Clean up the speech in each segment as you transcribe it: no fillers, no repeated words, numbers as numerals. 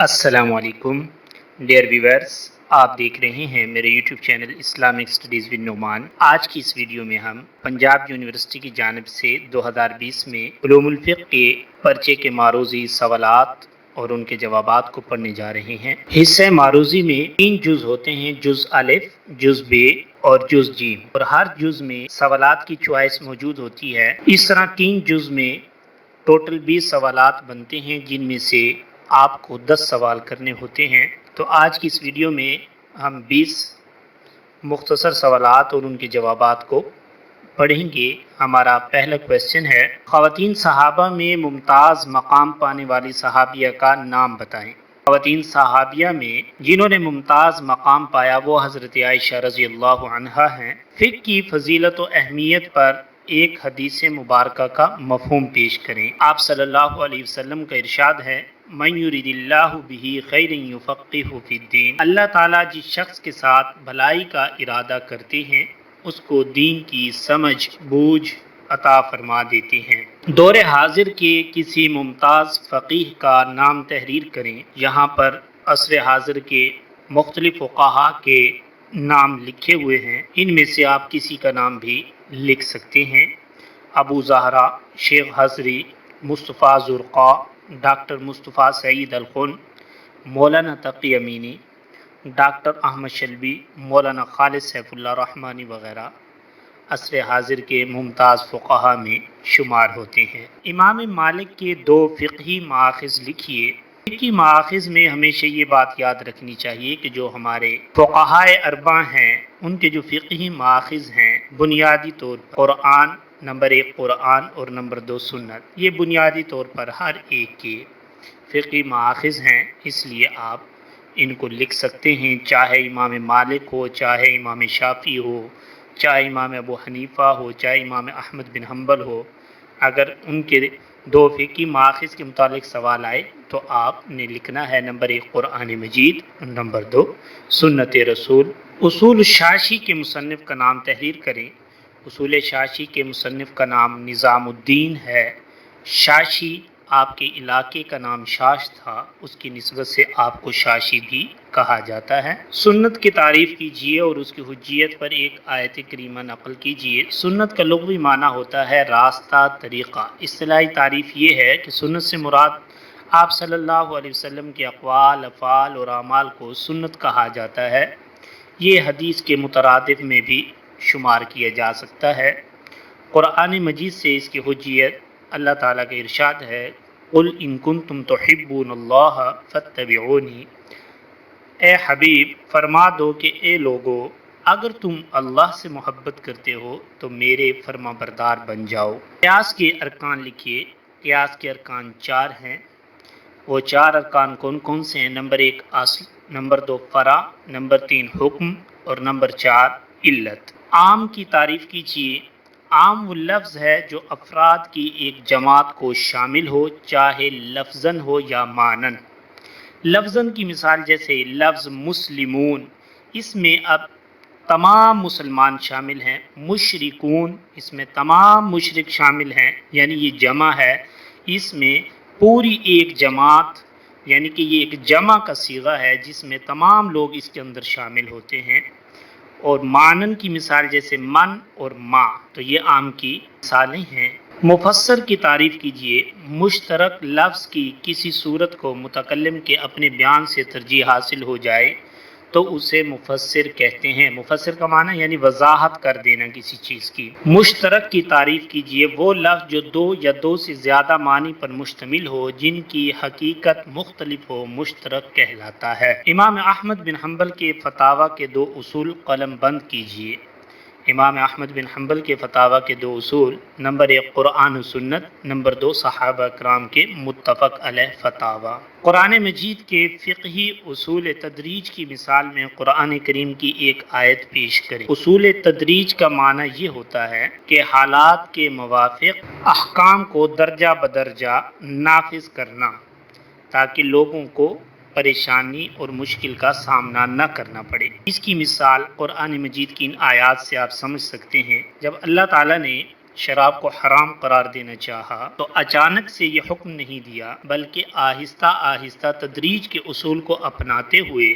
السلام علیکم dear viewers, آپ دیکھ رہے ہیں میرے YouTube channel Islamic studies with Nouman. آج کی اس ویڈیو میں ہم پنجاب یونیورسٹی کی جانب سے 2020 میں علوم الفقہ کے پرچے کے معروضی سوالات اور ان کے جوابات کو پڑھنے جا رہے ہیں۔ حصہ معروضی میں 3 جز ہوتے ہیں: جز الف، جز ب اور جز ج، اور ہر جز میں سوالات کی چوائس موجود ہوتی ہے۔ اس طرح 3 جز میں ٹوٹل 20 سوالات بنتے ہیں، جن میں سے آپ کو 10 سوال کرنے ہوتے ہیں۔ تو آج کی اس ویڈیو میں ہم 20 مختصر سوالات اور ان کے جوابات کو پڑھیں گے۔ ہمارا پہلا کویسچن ہے: خواتین صحابہ میں ممتاز مقام پانے والی صحابیہ کا نام بتائیں۔ خواتین صحابیہ میں جنہوں نے ممتاز مقام پایا وہ حضرت عائشہ رضی اللہ عنہا ہیں۔ فقہ کی فضیلت و اہمیت پر ایک حدیث مبارکہ کا مفہوم پیش کریں۔ آپ صلی اللہ علیہ وسلم کا ارشاد ہے: من یرید اللہ بہ خیرا یفقہہ فی الدین۔ اللہ تعالیٰ جس شخص کے ساتھ بھلائی کا ارادہ کرتے ہیں اس کو دین کی سمجھ بوجھ عطا فرما دیتے ہیں۔ دور حاضر کے کسی ممتاز فقیہ کا نام تحریر کریں۔ یہاں پر عصر حاضر کے مختلف فقہاء کے نام لکھے ہوئے ہیں، ان میں سے آپ کسی کا نام بھی لکھ سکتے ہیں: ابو زہرا، شیخ حضری، مصطفیٰ زرقاء، ڈاکٹر مصطفیٰ سعید الخن، مولانا تقی امینی، ڈاکٹر احمد شلبی، مولانا خالد سیف اللہ رحمانی وغیرہ عصر حاضر کے ممتاز فقہاء میں شمار ہوتے ہیں۔ امام مالک کے 2 فقہی مآخذ لکھیے۔ فقہی مآخذ میں ہمیشہ یہ بات یاد رکھنی چاہیے کہ جو ہمارے فقہاء اربعہ ہیں ان کے جو فقہی مآخذ ہیں، بنیادی طور پر قرآن، نمبر 1 قرآن اور نمبر 2 سنت، یہ بنیادی طور پر ہر ایک کے فقہی مآخذ ہیں، اس لیے آپ ان کو لکھ سکتے ہیں، چاہے امام مالک ہو، چاہے امام شافعی ہو، چاہے امام ابو حنیفہ ہو، چاہے امام احمد بن حنبل ہو۔ اگر ان کے 2 فقہی مآخذ کے متعلق سوال آئے تو آپ نے لکھنا ہے نمبر 1 قرآن مجید اور نمبر 2 سنت رسول۔ اصول شاشی کے مصنف کا نام تحریر کریں۔ اصول شاشی کے مصنف کا نام نظام الدین ہے۔ شاشی آپ کے علاقے کا نام شاش تھا، اس کی نسبت سے آپ کو شاشی بھی کہا جاتا ہے۔ سنت کی تعریف کیجیے اور اس کی حجیت پر ایک آیت کریمہ نقل کیجیے۔ سنت کا لغوی معنی ہوتا ہے راستہ، طریقہ۔ اصطلاحی تعریف یہ ہے کہ سنت سے مراد آپ صلی اللہ علیہ وسلم کے اقوال، افعال اور اعمال کو سنت کہا جاتا ہے۔ یہ حدیث کے مترادف میں بھی شمار کیا جا سکتا ہے۔ قرآن مجید سے اس کی حجیت اللہ تعالیٰ کا ارشاد ہے: قل ان کنتم تحبون اللہ فاتبعونی۔ اے حبیب فرما دو کہ اے لوگو اگر تم اللہ سے محبت کرتے ہو تو میرے فرما بردار بن جاؤ۔ قیاس کے ارکان لکھیے۔ قیاس کے ارکان 4 ہیں۔ وہ 4 ارکان کون کون سے ہیں؟ نمبر 1 اصل، نمبر 2 فرع، نمبر 3 حکم اور نمبر 4 علت۔ عام کی تعریف کیجیے۔ عام وہ لفظ ہے جو افراد کی ایک جماعت کو شامل ہو، چاہے لفظاً ہو یا معناً۔ لفظاً کی مثال جیسے لفظ مسلمون، اس میں اب تمام مسلمان شامل ہیں۔ مشرکون، اس میں تمام مشرک شامل ہیں، یعنی یہ جمع ہے، اس میں پوری ایک جماعت، یعنی کہ یہ ایک جمع کا صیغہ ہے جس میں تمام لوگ اس کے اندر شامل ہوتے ہیں۔ اور معنن کی مثال جیسے من اور ما، تو یہ عام کی مثالیں ہیں۔ مفسر کی تعریف کیجیے۔ مشترک لفظ کی کسی صورت کو متکلم کے اپنے بیان سے ترجیح حاصل ہو جائے تو اسے مفسر کہتے ہیں۔ مفسر کا معنی یعنی وضاحت کر دینا کسی چیز کی۔ مشترک کی تعریف کیجیے۔ وہ لفظ جو 2 یا 2 سے زیادہ معنی پر مشتمل ہو، جن کی حقیقت مختلف ہو، مشترک کہلاتا ہے۔ امام احمد بن حنبل کے فتاویٰ کے 2 اصول قلم بند کیجیے۔ امام احمد بن حنبل کے فتاویٰ کے 2 اصول: نمبر 1 قرآن و سنت، نمبر 2 صحابہ کرام کے متفق علیہ فتاویٰ۔ قرآن مجید کے فقہی اصول تدریج کی مثال میں قرآن کریم کی ایک آیت پیش کریں۔ اصول تدریج کا معنی یہ ہوتا ہے کہ حالات کے موافق احکام کو درجہ بدرجہ نافذ کرنا تاکہ لوگوں کو پریشانی اور مشکل کا سامنا نہ کرنا پڑے۔ اس کی مثال قرآن مجید کی ان آیات سے آپ سمجھ سکتے ہیں۔ جب اللہ تعالیٰ نے شراب کو حرام قرار دینا چاہا تو اچانک سے یہ حکم نہیں دیا، بلکہ آہستہ آہستہ تدریج کے اصول کو اپناتے ہوئے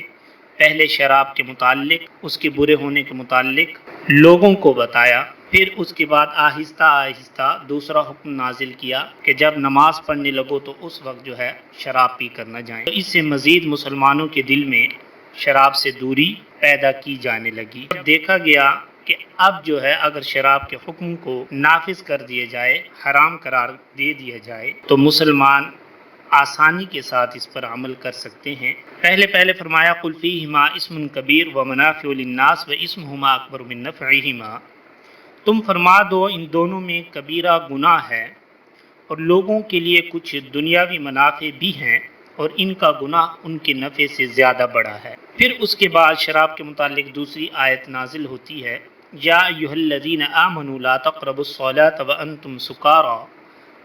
پہلے شراب کے متعلق، اس کے برے ہونے کے متعلق لوگوں کو بتایا، پھر اس کے بعد آہستہ آہستہ دوسرا حکم نازل کیا کہ جب نماز پڑھنے لگو تو اس وقت جو ہے شراب پی کر نہ جائیں۔ تو اس سے مزید مسلمانوں کے دل میں شراب سے دوری پیدا کی جانے لگی۔ دیکھا گیا کہ اب جو ہے اگر شراب کے حکم کو نافذ کر دیا جائے، حرام قرار دے دیا جائے، تو مسلمان آسانی کے ساتھ اس پر عمل کر سکتے ہیں۔ پہلے فرمایا قل فیہما اسم کبیر ومنافع للناس واسمہما اکبر من نفعہما، تم فرما دو ان دونوں میں کبیرہ گناہ ہے اور لوگوں کے لیے کچھ دنیاوی منافع بھی ہیں، اور ان کا گناہ ان کے نفع سے زیادہ بڑا ہے۔ پھر اس کے بعد شراب کے متعلق دوسری آیت نازل ہوتی ہے، یا ایھا الذین آمنوا لا تقربوا الصلاۃ وانتم سکارى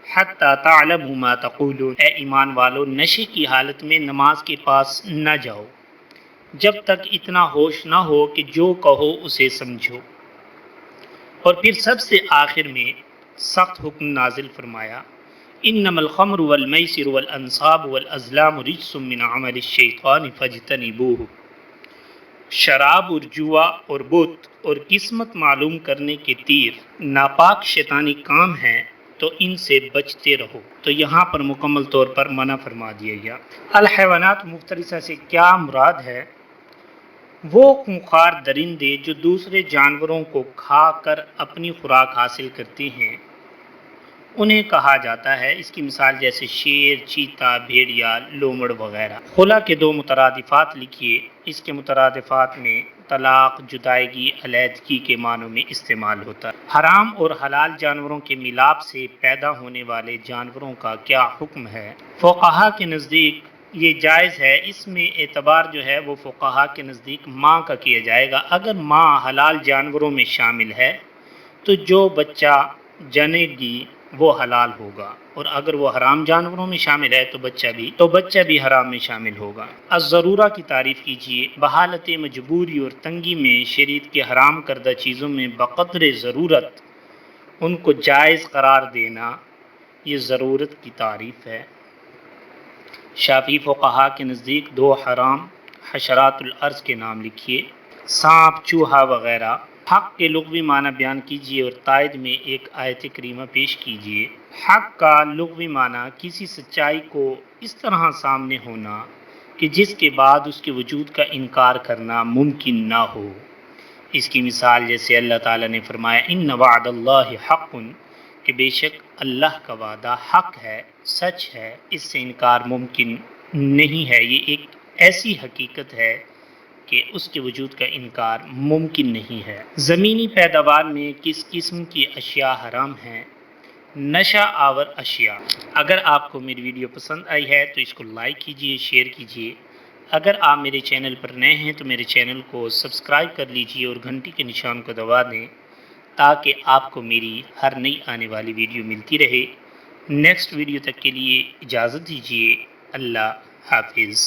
حتی تعلموا ما تقولون، اے ایمان والو نشے کی حالت میں نماز کے پاس نہ جاؤ جب تک اتنا ہوش نہ ہو کہ جو کہو اسے سمجھو۔ اور پھر سب سے آخر میں سخت حکم نازل فرمایا، انما الخمر والمیسر والانصاب والازلام رجس من عمل الشیطان فاجتنبوہ، شراب اور جوا اور بت اور قسمت معلوم کرنے کے تیر ناپاک شیطانی کام ہیں، تو ان سے بچتے رہو۔ تو یہاں پر مکمل طور پر منع فرما دیا گیا۔ الحیوانات مفترسہ سے کیا مراد ہے؟ وہ خونخوار درندے جو دوسرے جانوروں کو کھا کر اپنی خوراک حاصل کرتے ہیں، انہیں کہا جاتا ہے۔ اس کی مثال جیسے شیر، چیتا، بھیڑیا، لومڑ وغیرہ۔ خلا کے دو مترادفات لکھیے۔ اس کے مترادفات میں طلاق، جدائیگی، علیحدگی کے معنوں میں استعمال ہوتا ہے۔ حرام اور حلال جانوروں کے ملاپ سے پیدا ہونے والے جانوروں کا کیا حکم ہے؟ فقہا کے نزدیک یہ جائز ہے۔ اس میں اعتبار جو ہے وہ فقہا کے نزدیک ماں کا کیا جائے گا۔ اگر ماں حلال جانوروں میں شامل ہے تو جو بچہ جنے گی وہ حلال ہوگا، اور اگر وہ حرام جانوروں میں شامل ہے تو بچہ بھی حرام میں شامل ہوگا۔ الضرورہ کی تعریف کیجیے۔ بحالت مجبوری اور تنگی میں شریعت کے حرام کردہ چیزوں میں بقدر ضرورت ان کو جائز قرار دینا، یہ ضرورت کی تعریف ہے۔ شافعی فقہا کے نزدیک دو حرام حشرات الارض کے نام لکھیے، سانپ، چوہا وغیرہ۔ حق کے لغوی معنی بیان کیجیے اور تائید میں ایک آیت کریمہ پیش کیجیے۔ حق کا لغوی معنی کسی سچائی کو اس طرح سامنے ہونا کہ جس کے بعد اس کے وجود کا انکار کرنا ممکن نہ ہو۔ اس کی مثال جیسے اللہ تعالیٰ نے فرمایا ان وعد اللہ حق، کہ بے شک اللہ کا وعدہ حق ہے، سچ ہے، اس سے انکار ممکن نہیں ہے۔ یہ ایک ایسی حقیقت ہے کہ اس کے وجود کا انکار ممکن نہیں ہے۔ زمینی پیداوار میں کس قسم کی اشیاء حرام ہیں؟ نشہ آور اشیاء۔ اگر آپ کو میری ویڈیو پسند آئی ہے تو اس کو لائک کیجیے، شیئر کیجیے۔ اگر آپ میرے چینل پر نئے ہیں تو میرے چینل کو سبسکرائب کر لیجیے اور گھنٹی کے نشان کو دبا دیں تاکہ آپ کو میری ہر نئی آنے والی ویڈیو ملتی رہے۔ نیکسٹ ویڈیو تک کے لیے اجازت دیجیے۔ اللہ حافظ۔